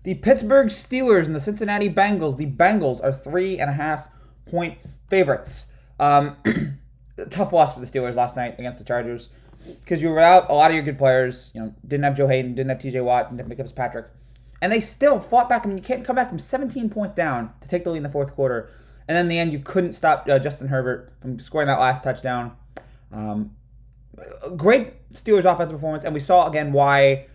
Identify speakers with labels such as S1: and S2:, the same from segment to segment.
S1: The Pittsburgh Steelers and the Cincinnati Bengals. The Bengals are 3.5-point favorites. Tough loss for the Steelers last night against the Chargers because you were out a lot of your good players. Didn't have Joe Hayden, didn't have T.J. Watt, didn't have Fitzpatrick, and they still fought back. I mean, you can't come back from 17 points down to take the lead in the fourth quarter, and then in the end, you couldn't stop Justin Herbert from scoring that last touchdown. Great Steelers offensive performance, and we saw again why.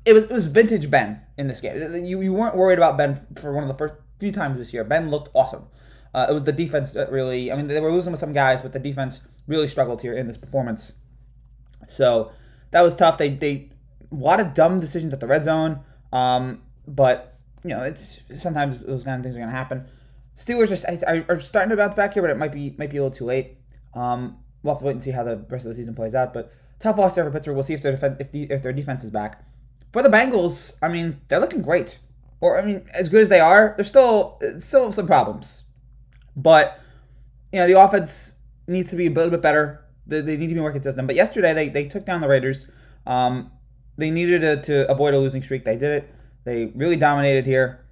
S1: It was vintage Ben in this game. You weren't worried about Ben for one of the first few times this year. Ben looked awesome. It was the defense that really, I mean, they were losing with some guys, but the defense really struggled here in this performance. So that was tough. They a lot of dumb decisions at the red zone, but it's sometimes those kind of things are going to happen. Steelers are starting to bounce back here, but it might be a little too late. We'll have to wait and see how the rest of the season plays out. But tough loss there for Pittsburgh. We'll see if their defense is back. For the Bengals, I mean, they're looking great. Or I mean, as good as they are, there's still some problems. But the offense needs to be a little bit better. They need to be more consistent. But yesterday they took down the Raiders. They needed to avoid a losing streak. They did it. They really dominated here.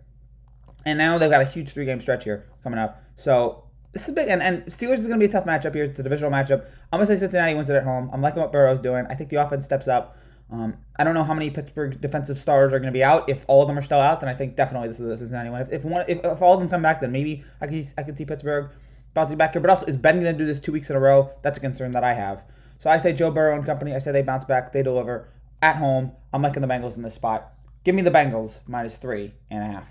S1: And now they've got a huge 3-game stretch here coming up. So this is big. And Steelers is going to be a tough matchup here. It's a divisional matchup. I'm going to say Cincinnati wins it at home. I'm liking what Burrow's doing. I think the offense steps up. I don't know how many Pittsburgh defensive stars are going to be out. If all of them are still out, then I think definitely this is a Cincinnati win. If all of them come back, then maybe I could see Pittsburgh bouncing back here. But also, is Ben going to do this 2 weeks in a row? That's a concern that I have. So I say Joe Burrow and company. I say they bounce back. They deliver at home. I'm liking the Bengals in this spot. Give me the Bengals -3.5.